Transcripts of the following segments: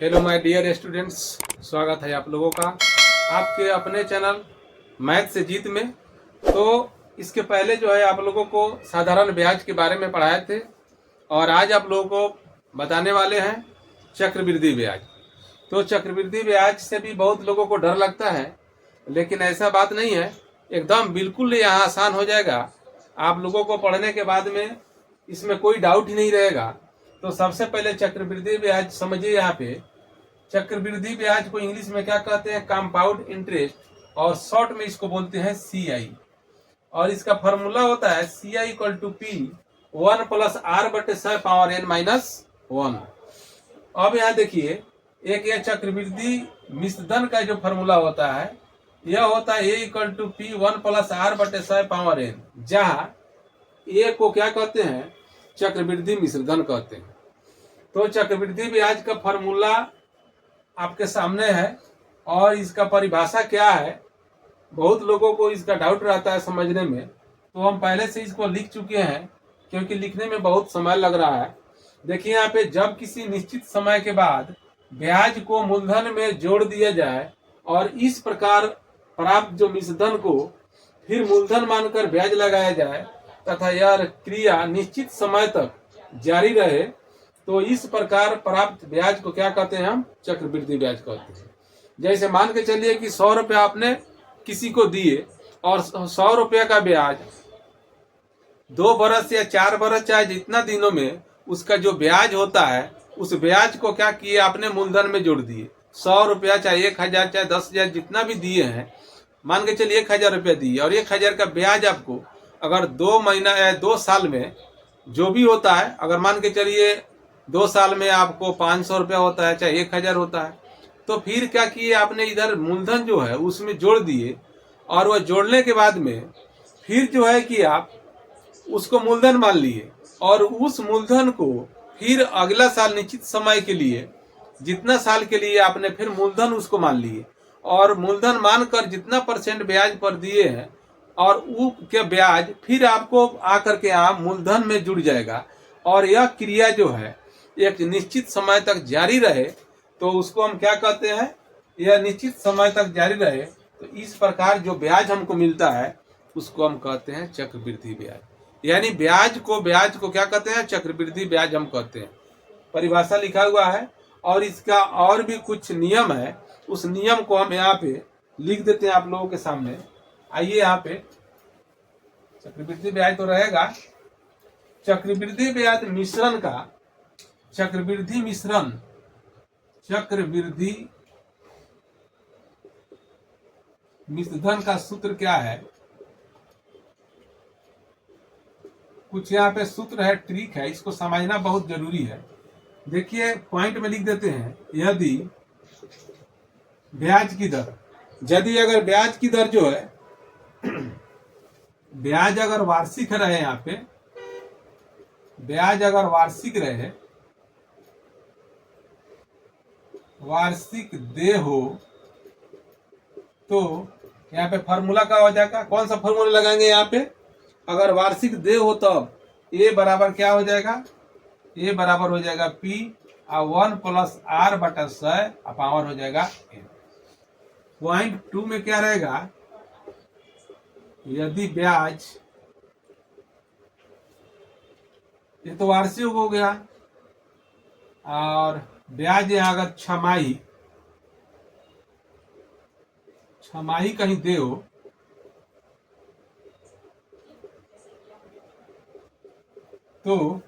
Hello my dear students, स्वागत है आप लोगों का आपके अपने चैनल मैथ से जीत में। तो इसके पहले जो है आप लोगों को साधारण ब्याज के बारे में पढ़ाए थे और आज आप लोगों को बताने वाले हैं चक्रवृद्धि ब्याज। तो चक्रवृद्धि ब्याज से भी बहुत लोगों को डर लगता है, लेकिन ऐसा बात नहीं है, एकदम बिल्कुल यहाँ आसान हो जाएगा। आप लोगों को पढ़ने के बाद में इसमें कोई डाउट ही नहीं रहेगा। तो सबसे पहले चक्रवृद्धि ब्याज समझिए। यहाँ पे चक्रवृद्धि ब्याज को इंग्लिश में क्या कहते हैं? कंपाउंड इंटरेस्ट, और शॉर्ट में इसको बोलते हैं CI। और इसका फॉर्मूला होता है CI equal to P 1 plus R बटे 100 पावर n माइनस 1। अब यहाँ देखिए, एक यह चक्रवृद्धि मिश्रधन का जो फॉर्मूला होता है यह होता है A equal to P 1 plus R बटे 100 पावर n, जहाँ A को क्या कहते हैं? चक्रवृद्धि मिश्रधन कहते हैं। तो चक्रवृद्धि ब्याज का फॉर्मूला आपके सामने है और इसका परिभाषा क्या है, बहुत लोगों को इसका डाउट रहता है समझने में। तो हम पहले से इसको लिख चुके हैं क्योंकि लिखने में बहुत समय लग रहा है। देखिए यहाँ पे, जब किसी निश्चित समय के बाद ब्याज को मूलधन में जोड़ दिया जाए और इस प्रकार प्राप्त जो मिश्रधन को फिर मूलधन मानकर ब्याज लगाया जाए तथा यह क्रिया निश्चित समय तक जारी रहे, तो इस प्रकार प्राप्त ब्याज को क्या कहते हैं? हम चक्रवृद्धि ब्याज कहते हैं। जैसे मान के चलिए कि 100 रुपया आपने किसी को दिए और 100 रुपया का ब्याज 2 बरस या 4 बरस चाहे जितना दिनों में उसका जो ब्याज होता है, उस ब्याज को क्या किए? आपने मूलधन में जोड़ दिए। 100 रुपया चाहे 1000 चाहे 10,000 जितना भी दिए हैं, मान के चलिए 1000 रुपया दिए और 1000 का ब्याज आपको अगर 2 महीना या 2 साल में जो भी होता है, अगर मान के चलिए 2 साल में आपको 500 रुपया होता है चाहे 1000 होता है, तो फिर क्या किए? आपने इधर मूलधन जो है उसमें जोड़ दिए और वह जोड़ने के बाद में फिर जो है कि आप उसको मूलधन मान लिए और उस मूलधन को फिर अगला साल निश्चित समय के लिए, जितना साल के लिए आपने फिर मूलधन उसको मान लिए और मूलधन मानकर जितना % ब्याज पर दिए हैं और वो के ब्याज फिर आपको आकर के यहाँ मूलधन में जुड़ जाएगा और यह क्रिया जो है एक निश्चित समय तक जारी रहे, तो उसको हम क्या कहते हैं? यह निश्चित समय तक जारी रहे, तो इस प्रकार जो ब्याज हमको मिलता है उसको हम कहते हैं चक्रवृद्धि ब्याज। यानी ब्याज को क्या कहते हैं? चक्रवृद्धि ब्याज हम कहते हैं। परिभाषा लिखा हुआ है और इसका और भी कुछ नियम है, उस नियम को हम यहाँ पे लिख देते हैं आप लोगों के सामने। आइए, यहाँ पे चक्रवृद्धि ब्याज तो रहेगा। चक्रवृद्धि ब्याज मिश्रण का चक्रवृद्धि मिश्रधन का सूत्र क्या है? कुछ यहाँ पे सूत्र है, ट्रिक है, इसको समझना बहुत जरूरी है। देखिए, पॉइंट में लिख देते हैं, यदि ब्याज की दर, अगर ब्याज की दर जो है ब्याज अगर वार्षिक रहे, यहाँ पे ब्याज अगर वार्षिक रहे, वार्षिक दे हो, तो यहाँ पे फॉर्मूला क्या हो जाएगा? कौन सा फॉर्मूला लगाएंगे यहाँ पे? अगर वार्षिक दे हो तब A बराबर क्या हो जाएगा? A बराबर हो जाएगा P 1 प्लस R बटा 100 पावर हो जाएगा N। पॉइंट 2 में क्या रहेगा? यदि ब्याज, ये तो वार्षिक हो गया, और ब्याज यहाँ अगर छमाही कहीं दे हो, तो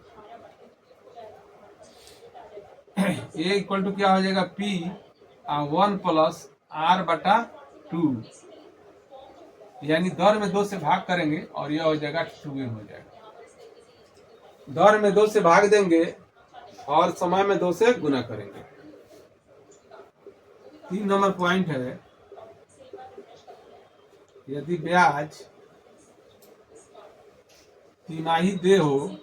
A इक्वल टू क्या हो जाएगा? P 1 प्लस R बटा 2, यानी दर में 2 से भाग करेंगे और यह हो जाएगा 2n हो जाएगा। दर में 2 से भाग देंगे और समय में 2 से गुना करेंगे। 3 नंबर पॉइंट है, यदि ब्याज तिमाही दे हो,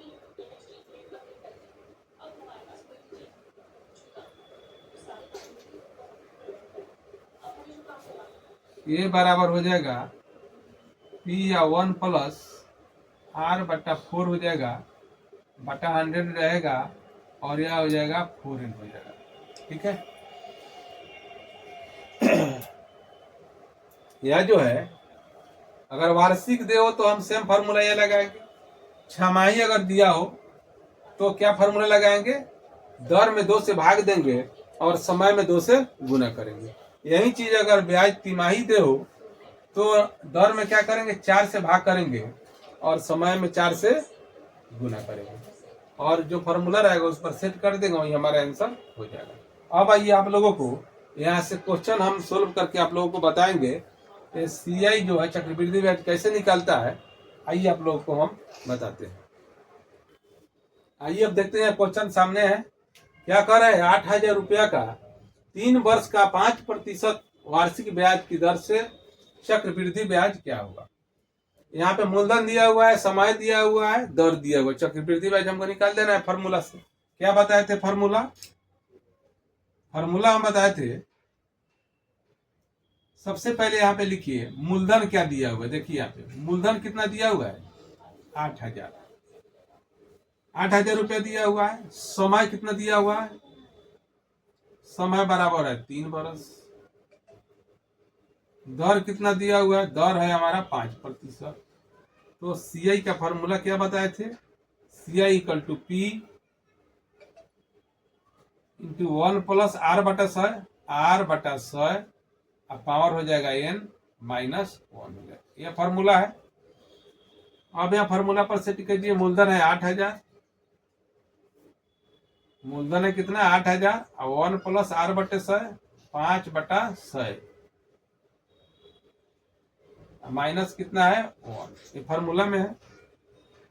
ये बराबर हो जाएगा P 1 प्लस R बटा 4 हो जाएगा, बटा 100 रहेगा और यह हो जाएगा 4n हो जाएगा। ठीक है। यह जो है अगर वार्षिक दे हो तो हम सेम फार्मूला ये लगाएंगे, छमाही अगर दिया हो तो क्या फार्मूला लगाएंगे, दर में 2 से भाग देंगे और समय में 2 से गुना करेंगे। यही चीज अगर ब्याज तिमाही दे हो तो दर में क्या करेंगे, 4 से भाग करेंगे और समय में 4 से गुना करेंगे और जो फार्मूला रहेगा उस पर सेट कर देंगे, वही हमारा आंसर हो जाएगा। अब आइए आप लोगों को यहाँ से क्वेश्चन हम सोल्व करके आप लोगों को बताएंगे CI जो है चक्रवृद्धि ब्याज कैसे निकालता है। आइए आप लोगों को हम बताते हैं। आइए अब देखते हैं, क्वेश्चन सामने है। क्या कर रहे हैं, 8,000 रुपया का 3 वर्ष का 5% वार्षिक ब्याज की दर से चक्रवृद्धि ब्याज क्या होगा। यहाँ पे मूलधन दिया हुआ है, समय दिया हुआ है, दर दिया हुआ है, चक्रवृद्धि ब्याज हमको निकाल देना है फॉर्मूला से। क्या बताए थे फॉर्मूला हम बताए थे, सबसे पहले यहाँ पे लिखिए मूलधन क्या दिया हुआ है। देखिए यहाँ पे मूलधन कितना दिया हुआ है, 8,000 रुपया दिया हुआ है। समय कितना दिया हुआ है, समय बराबर है 3 वर्ष। दर कितना दिया हुआ है, दर है हमारा 5%। तो CI का फॉर्मूला क्या बताए थे, CI equal to P into 1 plus R/100, R/100 power हो जाएगा N माइनस 1 हो जाएगा। यह फॉर्मूला है। अब यहाँ फॉर्मूला पर सेट कीजिए, मूलधन है 8,000, मूलधन है कितना 8,000 और 1 प्लस R/100 5/100 माइनस कितना है 1। ये फॉर्मूला में है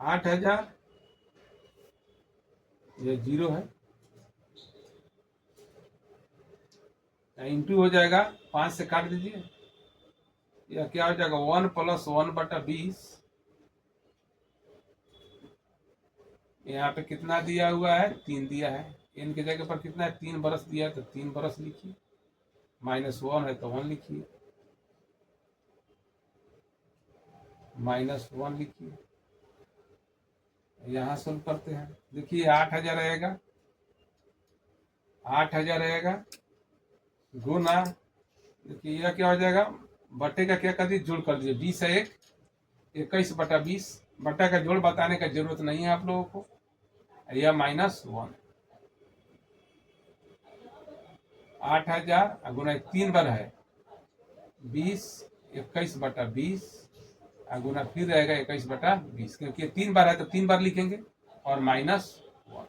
8,000, ये 0 है, इंटू हो जाएगा 5 से काट दीजिए, यह क्या हो जाएगा 1 प्लस 1/20। यहाँ पे कितना दिया हुआ है, 3 दिया है। n की जगह पर कितना है, 3 बरस दिया है तो 3 बरस लिखिए, माइनस 1 है तो 1 लिखिए, माइनस 1 लिखिए। यहाँ सोल्व करते हैं। देखिए 8,000 रहेगा, 8,000 रहेगा गुना, देखिए यह क्या हो जाएगा, बटे का क्या कर दिए, जोड़ कर दिए, 20 है 1, 21/20। बटा का जोड़ बताने का जरूरत नहीं है आप लोगों को, यह माइनस 1। 8,000 गुना 3 बार है 20, 21/20 गुना फिर रहेगा 21/20, क्योंकि 3 बार है तो 3 बार लिखेंगे और माइनस 1।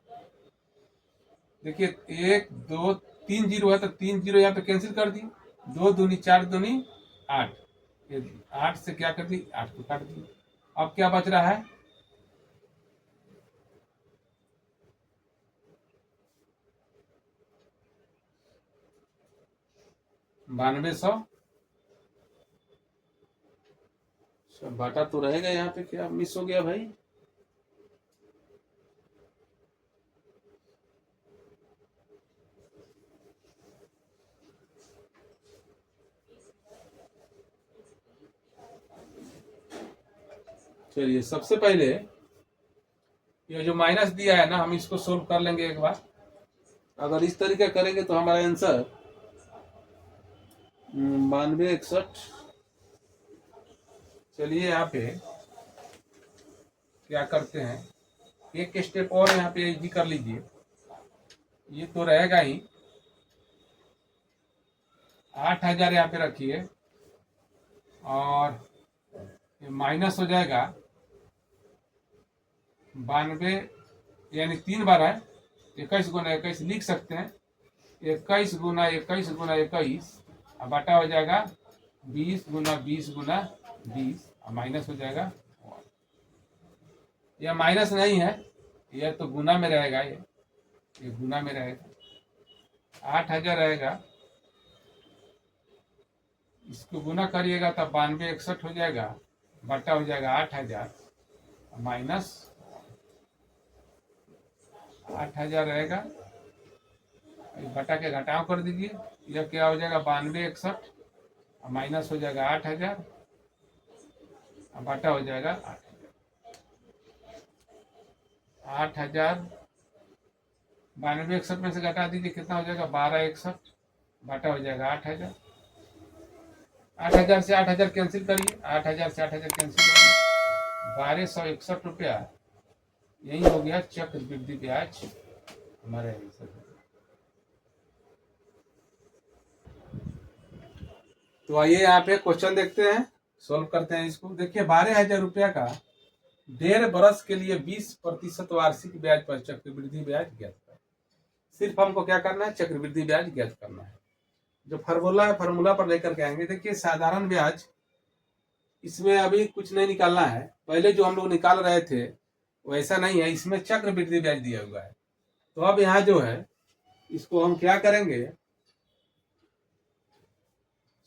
देखिए 1 2 3 जीरो है तो 3 जीरो यहाँ पे कैंसिल कर दिए, 2 दूनी 4 दूनी 8, 8 से क्या कर दी 8 को काट दिए। अब क्या बच रहा है, 9200। बाटा तो रहेगा, यहाँ पे क्या मिस हो गया भाई, चलिए सबसे पहले ये जो माइनस दिया है ना, हम इसको सोल्व कर लेंगे एक बार। अगर इस तरीके करेंगे तो हमारा आंसर 9261। चलिए यहाँ पे क्या करते हैं, एक स्टेप और यहाँ पे इजी कर लीजिए। ये तो रहेगा ही, 8,000 यहाँ पे रखिए और ये माइनस हो जाएगा 92, यानी 3 बार है, 21 गुना 21 लिख सकते हैं, 21 गुना 21 गुना 21 बटा हो जाएगा 20 गुना 20 गुना 20 माइनस हो जाएगा 1। यह माइनस नहीं है, यह तो गुना में रहेगा, ये गुना में रहेगा। 8,000 रहेगा, इसको गुना करिएगा तब 9261 हो जाएगा, बटा हो जाएगा 8,000 माइनस 8,000 रहेगा, बटा के घटाव कर दीजिए, यह क्या हो जाएगा 9261 माइनस हो जाएगा 8,000 बटा हो जाएगा 8,000। 9261 में से घटा दीजिए, कितना हो जाएगा 1261 बटा हो जाएगा 8,000। 8,000 से 8,000 कैंसिल करिए, 8,000 से 8,000 कैंसिल करिए, 1261 रुपया यही हो गया चक्रवृद्धि ब्याज हमारे आंसर। तो आइए यहाँ पे क्वेश्चन देखते हैं, सोल्व करते हैं इसको। देखिए 12,000 रुपया का 1.5 बरस के लिए 20% वार्षिक ब्याज पर चक्रवृद्धि ब्याज ज्ञात करें। सिर्फ हमको क्या करना है, चक्रवृद्धि ब्याज ज्ञात करना है। जो फार्मूला है फार्मूला पर लेकर के आएंगे। देखिए साधारण ब्याज, इसमें अभी कुछ नहीं निकालना है, पहले जो हम लोग निकाल रहे थे वैसा नहीं है, इसमें चक्रवृद्धि ब्याज दिया हुआ है। तो अब यहाँ जो है इसको हम क्या करेंगे,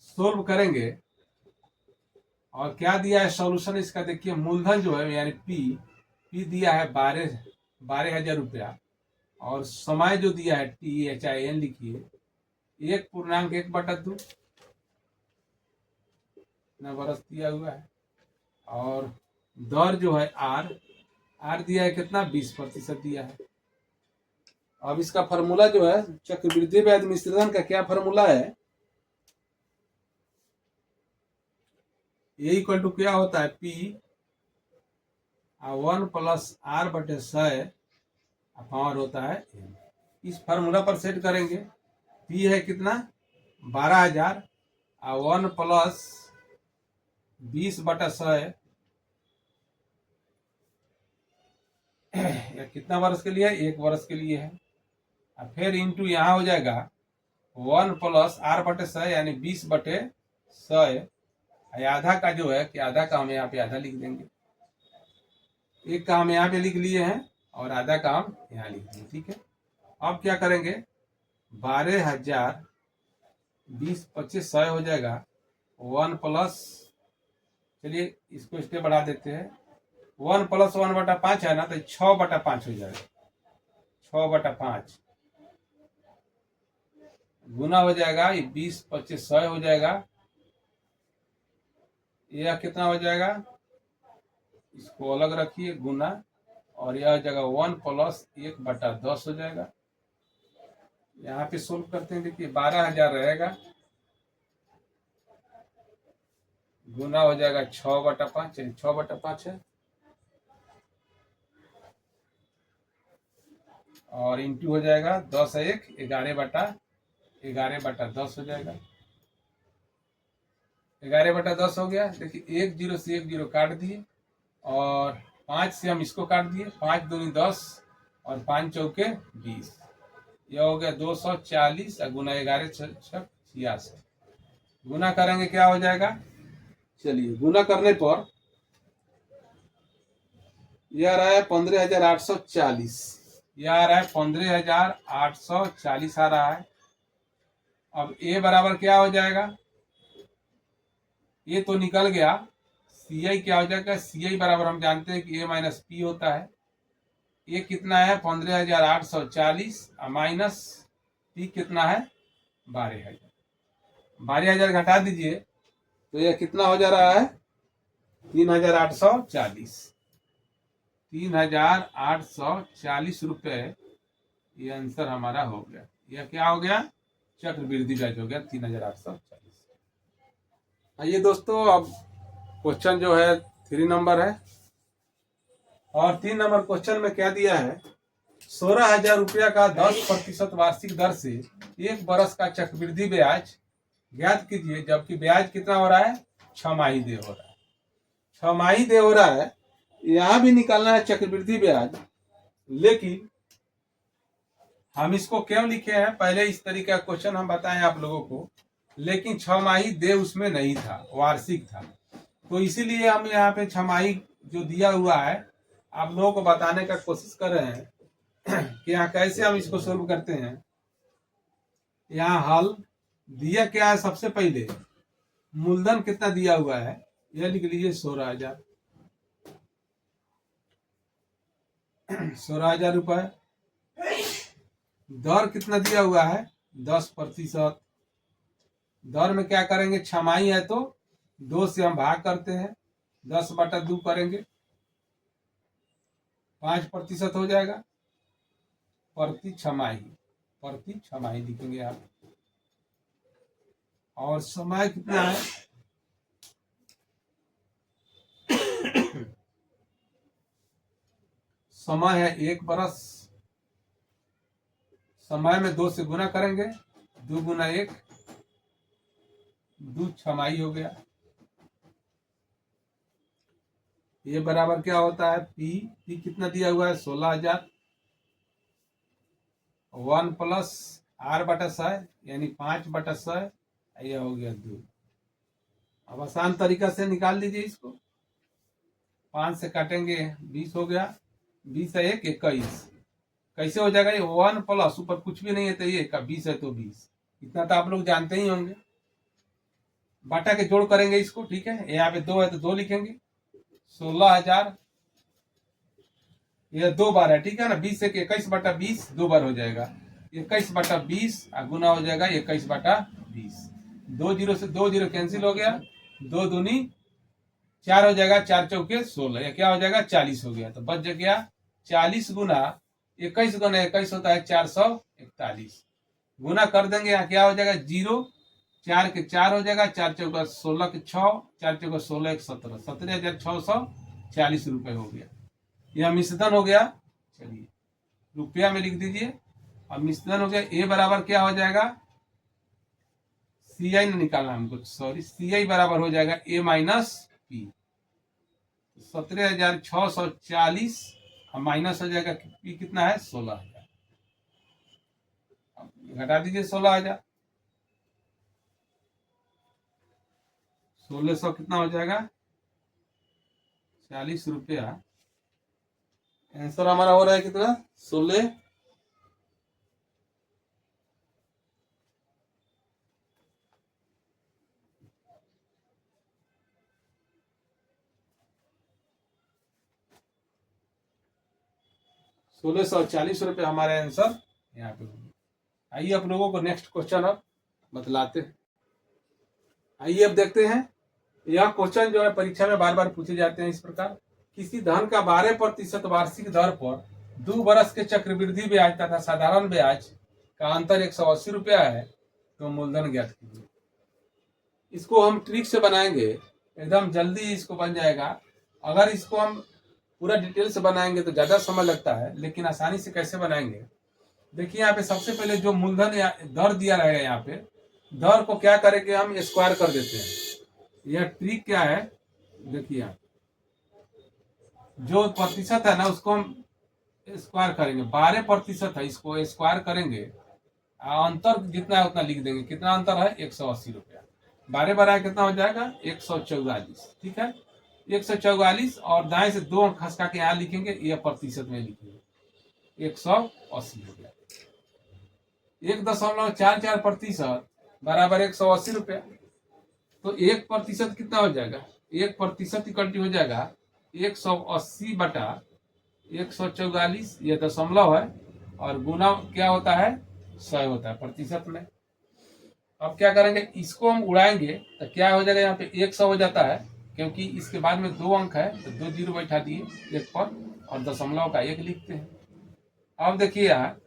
सोल्व करेंगे। और क्या दिया है सॉल्यूशन इसका, देखिए मूलधन जो है यानी पी दिया है 12,000 रुपया, और समय जो दिया है THIN लिखिए 1.1/2 बरस दिया हुआ है। और दर जो है आर दिया है कितना, 20% दिया है। अब इसका फार्मूला जो है चक्रवृद्धि ब्याज मिश्रण का क्या फार्मूला है, ये इक्वल टू क्या होता है, P 1 + R/100 पावर होता है N। इस फार्मूला पर सेट करेंगे। P है कितना 12,000 1 + 20/100 कितना वर्ष के लिए है, 1 वर्ष के लिए है। और फिर इंटू यहाँ हो जाएगा 1 + R/100 यानी 20/100। आधा का जो है कि आधा का हम यहाँ पे आधा लिख देंगे, एक का हम यहाँ पे लिख लिए हैं और आधा का हम यहाँ लिख देंगे, ठीक है। अब क्या करेंगे, 12,000 20 25 100 हो जाएगा 1 + चलिए इसको स्टेप बढ़ा देते हैं, 1 + 1/5 है ना, तो 6/5 हो जाएगा, 6/5 गुना हो जाएगा, ये 20 25 100 हो जाएगा। यह कितना हो जाएगा, इसको अलग रखिए गुना, और यह जगह 1 + 1/10 हो जाएगा। यहाँ पे सोल्व करते हैं। देखिए 12,000 रहेगा, गुना हो जाएगा 6/5, 6/5 है, और इंटू हो जाएगा 10 1 11/10 हो जाएगा, 11/10 हो गया। देखिए 1 0 से 1 0 काट दिए, और 5 से हम इसको काट दिए, 5 दूनी 10 और 5 चौके 20, यह हो गया 240 और गुना 11 6 86। गुना करेंगे क्या हो जाएगा, चलिए गुना करने पर यह आ रहा है 15,840, यह आ रहा है 15,840 आ रहा है। अब ए बराबर क्या हो जाएगा, ये तो निकल गया, CI क्या हो जाएगा, CI बराबर हम जानते हैं कि A - P होता है। ये कितना है 15,840 माइनस P कितना है 12,000, 12,000 घटा दीजिए तो यह कितना हो जा रहा है 3,840, 3,840 रुपये, ये आंसर हमारा हो गया। यह क्या हो गया, चक्रवृद्धि ब्याज हो गया 3,840। आइए दोस्तों, अब क्वेश्चन जो है 3 नंबर है, और 3 नंबर क्वेश्चन में क्या दिया है, 16,000 रुपया का 10% वार्षिक दर से 1 बरस का चक्रवृद्धि ब्याज ज्ञात कीजिए, जबकि ब्याज कितना हो रहा है, 6 माही दे हो रहा है, 6 माही दे हो रहा है। यहाँ भी निकालना है चक्रवृद्धि ब्याज, लेकिन हम इसको क्यों लिखे हैं, पहले इस तरीके का क्वेश्चन हम बताएं आप लोगों को, लेकिन 6 माही दे उसमें नहीं था, वार्षिक था, तो इसीलिए हम यहाँ पे 6 माही जो दिया हुआ है आप लोगों को बताने का कोशिश कर रहे हैं कि यहाँ कैसे हम इसको सोल्व करते हैं। यहाँ हल दिया क्या है, सबसे पहले मूलधन कितना दिया हुआ है, यह लिख लीजिए 16,000, 16,000 रुपए। दर कितना दिया हुआ है 10%, दर में क्या करेंगे, 6 माही है तो 2 से हम भाग करते हैं, 10/2 करेंगे, 5% हो जाएगा, प्रति छमाही लिखेंगे आप। और समय कितना है समय है 1 बरस, समय में 2 से गुना करेंगे, 2 गुना 1, 2 छमाही हो गया। ये बराबर क्या होता है, पी कितना दिया हुआ है 16,000, 1 प्लस R/100 यानी 5/100, यह हो गया 2। अब आसान तरीका से निकाल लीजिए इसको, 5 से काटेंगे 20 हो गया, 20 है 1, 21। कैसे हो जाएगा, ये 1 प्लस ऊपर कुछ भी नहीं है तो ये का 20 है तो 20, इतना तो आप लोग जानते ही होंगे। बाटा के जोड़ करेंगे इसको, ठीक है, यहाँ पे 2 है तो 2 लिखेंगे, 16,000, यह 2 बार है, ठीक है ना, 20 से 21/20 2 बार हो जाएगा, 21/20 गुना हो जाएगा 21/20। 2 जीरो से 2 जीरो कैंसिल हो गया, 2 दूनी 4 हो जाएगा, 4 चौके 16, या क्या हो जाएगा 40 हो गया। तो बच गया 40 गुना 21 गुना 21 होता है 441, गुना कर देंगे, यहाँ क्या हो जाएगा 0, 4 के 4 हो जाएगा, 4 चौका 16 के 6, 4 चौका 16 1 17, 17,640 रुपए हो गया। यह मिश्रण हो गया। चलिए रुपया में लिख दीजिए, अब मिश्रण हो गया। ए बराबर क्या हो जाएगा, सी आई निकालना हमको, सॉरी, सी आई बराबर हो जाएगा ए माइनस पी, 17,640 माइनस हो जाएगा पी कितना है 16,000, घटा दीजिए 16,000, 1600 कितना हो जाएगा 40 रुपया। आंसर हमारा हो रहा है कितना 16 1640 रुपये हमारे आंसर यहाँ पे होंगे। आइए आप लोगों को नेक्स्ट क्वेश्चन अब बतलाते हैं। आइए अब देखते हैं, यह क्वेश्चन जो है परीक्षा में बार बार पूछे जाते हैं इस प्रकार, किसी धन का 12% वार्षिक दर पर 2 बरस के चक्रवृद्धि ब्याज तथा साधारण ब्याज का अंतर 180 रुपया है, तो मूलधन ज्ञात कीजिए। इसको हम ट्रिक से बनाएंगे, एकदम जल्दी इसको बन जाएगा। अगर इसको हम पूरा डिटेल से बनाएंगे तो ज्यादा समय लगता है, लेकिन आसानी से कैसे बनाएंगे, देखिए यहाँ पे सबसे पहले जो मूलधन दर दिया रहेगा, यहाँ पे दर को क्या करेंगे हम स्क्वायर कर देते हैं। यह ट्रिक क्या है, देखिए यहाँ जो प्रतिशत है ना उसको हम स्क्वायर करेंगे, 12% है, इसको स्क्वायर करेंगे, अंतर जितना है उतना लिख देंगे। कितना अंतर है 180 रुपया, 12 बढ़ाए कितना हो जाएगा 144, ठीक है 144, और दाएं से 2 अंक खसका के यहाँ लिखेंगे, यह प्रतिशत में लिखेंगे 180 हो गया। 1.44% बराबर 180 रुपया, तो 1% कितना हो जाएगा, 1% इक्वल हो जाएगा 180 बटा 144, यह दशमलव है, और गुना क्या होता है 100 होता है प्रतिशत में। अब क्या करेंगे, इसको हम उड़ाएंगे तो क्या हो जाएगा, यहाँ पे 100 हो जाता है, क्योंकि इसके बाद में 2 अंक है तो 2 जीरो बैठा दिए एक पर, और दशमलव का 1 लिखते हैं। अब देखिए यहाँ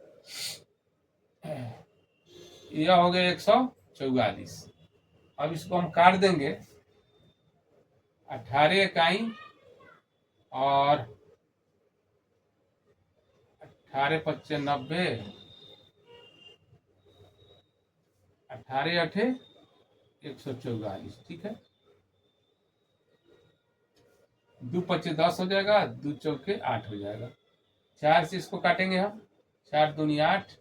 यह हो गया 144, अब इसको हम काट देंगे, 18 इकाई और 18 पच्चे 90, 18 8 144, ठीक है, 2 पच्चे 10 हो जाएगा, 2 चौके 8 हो जाएगा, 4 से इसको काटेंगे हम, 4 दूनी 8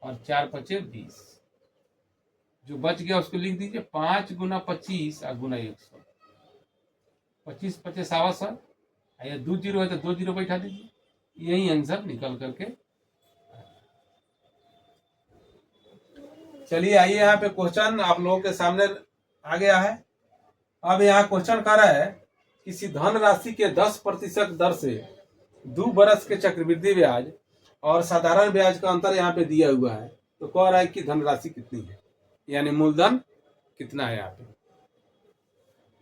और 4 पच्चे 20, जो बच गया उसको लिख दीजिए 5 गुना 25 और गुना 100, 25 पच्चे 100, या 2 जीरो है तो 2 जीरो बैठा दीजिए, यही आंसर निकल करके। चलिए आइए यहाँ पे क्वेश्चन आप लोगों के सामने आ गया है। अब यहाँ क्वेश्चन कर रहा है, किसी धन राशि के 10% दर से 2 बरस के चक्रवृद्धि ब्याज और साधारण ब्याज का अंतर यहाँ पे दिया हुआ है, तो कह रहा है कि धनराशि कितनी है, यानी मूलधन कितना है यहाँ पे।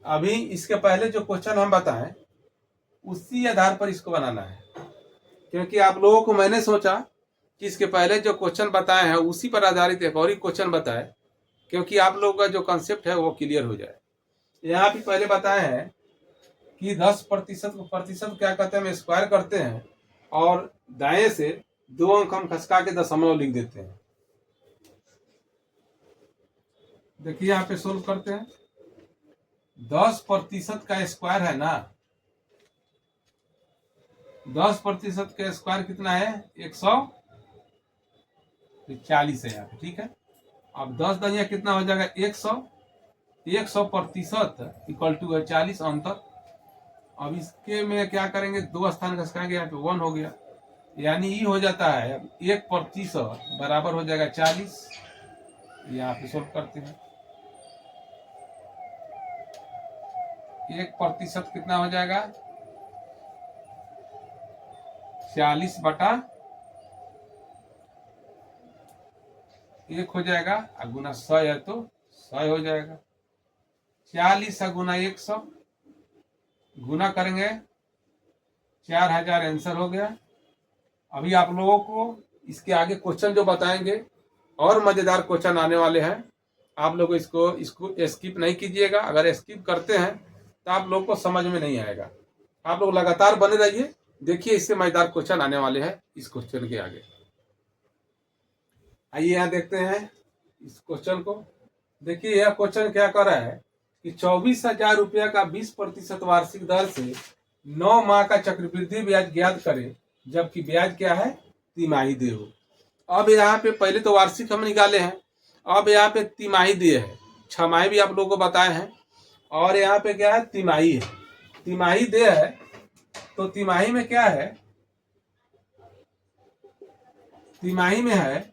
अभी इसके पहले जो क्वेश्चन हम बताएं उसी आधार पर इसको बनाना है, क्योंकि आप लोगों को मैंने सोचा कि इसके पहले जो क्वेश्चन बताए हैं उसी पर आधारित एक और ही क्वेश्चन बताए, क्योंकि आप लोगों का जो कंसेप्ट है वो क्लियर हो जाए। यहाँ भी पहले बताए हैं कि 10% को प्रतिशत क्या कहते हैं, हम स्क्वायर करते हैं और दाएं से 2 अंक हम खसका के दशमलव लिख देते हैं। देखिए यहाँ पे सोल्व करते हैं। 10% का स्क्वायर है ना, 10% का स्क्वायर कितना है? 140 है यहाँ पे, ठीक है। अब 10 दनिया कितना हो जाएगा? 100। 100% इक्वल टू 40 अंतर। अब इसके में क्या करेंगे? 2 स्थान घसकाएंगे, यहाँ पे 1 हो गया, यानी ये हो जाता है 1% बराबर हो जाएगा 40। यहाँ पे सोल्व करते हैं। 1% कितना हो जाएगा? 40 बटा 1 हो जाएगा, और गुना 100 है तो 100 हो जाएगा। 40 गुना 100 गुना करेंगे 4000 आंसर हो गया। अभी आप लोगों को इसके आगे क्वेश्चन जो बताएंगे और मजेदार क्वेश्चन आने वाले हैं। आप लोग इसको स्किप नहीं कीजिएगा। अगर स्किप करते हैं तो आप लोग को समझ में नहीं आएगा। आप लोग लगातार बने रहिए, देखिए इससे मजेदार क्वेश्चन आने वाले हैं इस क्वेश्चन के आगे। आइए यहाँ देखते हैं इस क्वेश्चन को। देखिए यह क्वेश्चन क्या कर रहा है कि 24,000 रुपया का 20% वार्षिक दर से 9 माह का चक्रवृद्धि ब्याज ज्ञात करें, जबकि ब्याज क्या है? तिमाही देय हो। अब यहाँ पे पहले तो वार्षिक हम निकाले हैं, अब यहाँ पे तिमाही देय है। छमाही भी आप लोगों को बताए हैं, और यहाँ पे क्या है? तिमाही है। तिमाही देय है तो तिमाही में क्या है? तिमाही में है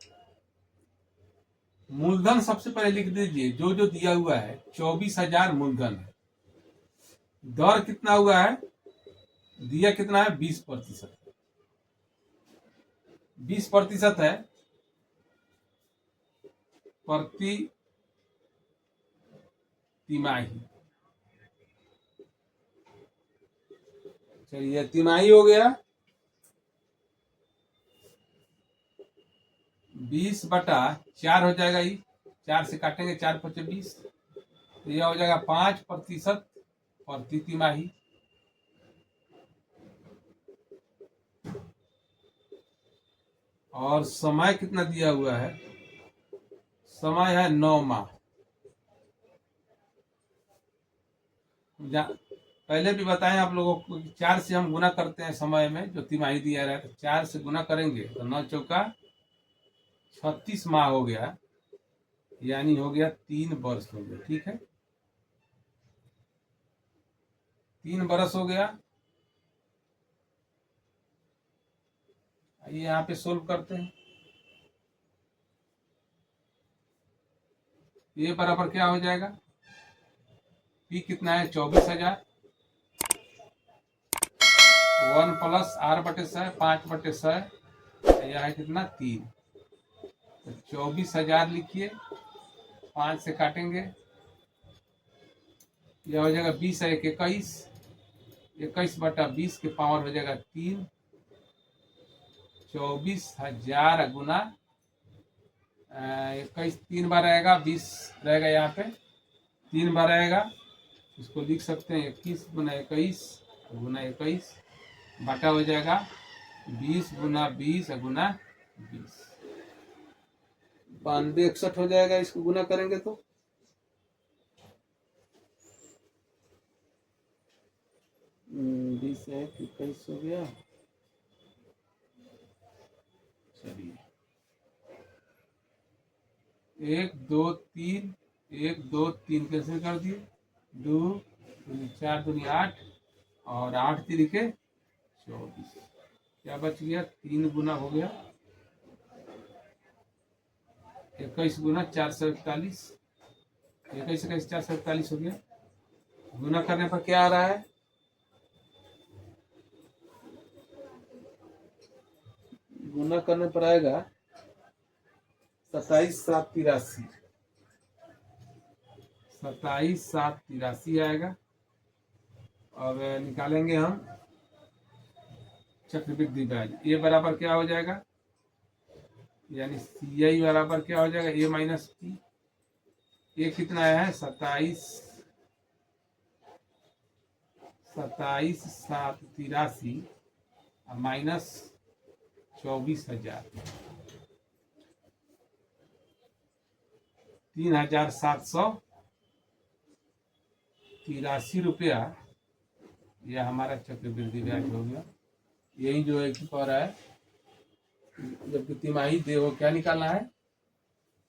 मूलधन। सबसे पहले लिख दीजिए जो जो दिया हुआ है, 24,000 मूलधन है। दर कितना हुआ है? दिया कितना है? 20%। 20% है प्रति तिमाही। चलिए तिमाही हो गया 20 बटा 4 हो जाएगा। ये 4 से काटेंगे, 4 पचे 20, तो यह हो जाएगा 5% प्रति तिमाही। और समय कितना दिया हुआ है? समय है 9 माह। पहले भी बताएं आप लोगों को, 4 से हम गुना करते हैं समय में, जो तिमाही दिया रहा है, तो 4 से गुना करेंगे तो 9 चौका 36 माह हो गया, यानी हो गया 3 वर्ष हो गया, ठीक है। 3 वर्ष हो गया। आइए यहाँ पे सोल्व करते हैं। ये बराबर क्या हो जाएगा? पी कितना है? 24,000। 1 प्लस r बटे 100, 5 बटे 100, यह है कितना? 3। तो 24,000 लिखिए, 5 से काटेंगे, यह हो जाएगा 20 है 21, 21 बटा 20 के पावर हो जाएगा 3। 24,000 गुना 21 3 बार आएगा, 20 रहेगा यहाँ पे, 3 बार आएगा। इसको लिख सकते हैं 21 गुना 21 गुना 21 बटा हो जाएगा 20 गुना 20 गुना 20, 9261 हो जाएगा। इसको गुना करेंगे तो 20 है 21 हो गया। चलिए 1 2 3 1 2 3 कैसे कर दिए? 2 4 दूनी 8 और 8 तिरिके 24। क्या बच गया? 3 गुना हो गया 21 गुना 441, 21 21 441 हो गया। गुना करने पर क्या आ रहा है? गुना करने पर आएगा 27,783, 27,783 आएगा। और निकालेंगे हम चक्रवृद्धि ब्याज। ए बराबर क्या हो जाएगा? यानी सी आई बराबर क्या हो जाएगा? ए माइनस टी। ए कितना है? 27,783 माइनस 24,000, 3,783 रुपया यह हमारा चक्रवृद्धि ब्याज हो गया। यही जो है कि कह रहा है जबकि तिमाही देहो क्या निकालना है,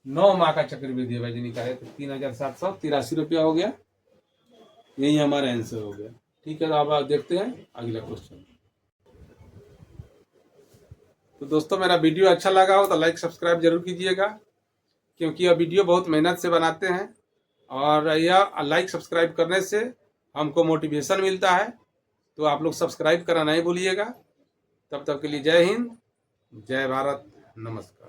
9 माह का चक्रवृद्धि ब्याज निकाले तो 3,783 रुपया हो गया। यही हमारा आंसर हो गया। ठीक है, तो अब आप देखते हैं अगला क्वेश्चन। तो दोस्तों मेरा वीडियो अच्छा लगा हो तो लाइक सब्सक्राइब जरूर कीजिएगा, क्योंकि यह वीडियो बहुत मेहनत से बनाते हैं और यह लाइक सब्सक्राइब करने से हमको मोटिवेशन मिलता है। तो आप लोग सब्सक्राइब करना नहीं भूलिएगा। तब तक के लिए जय हिंद, जय भारत, नमस्कार।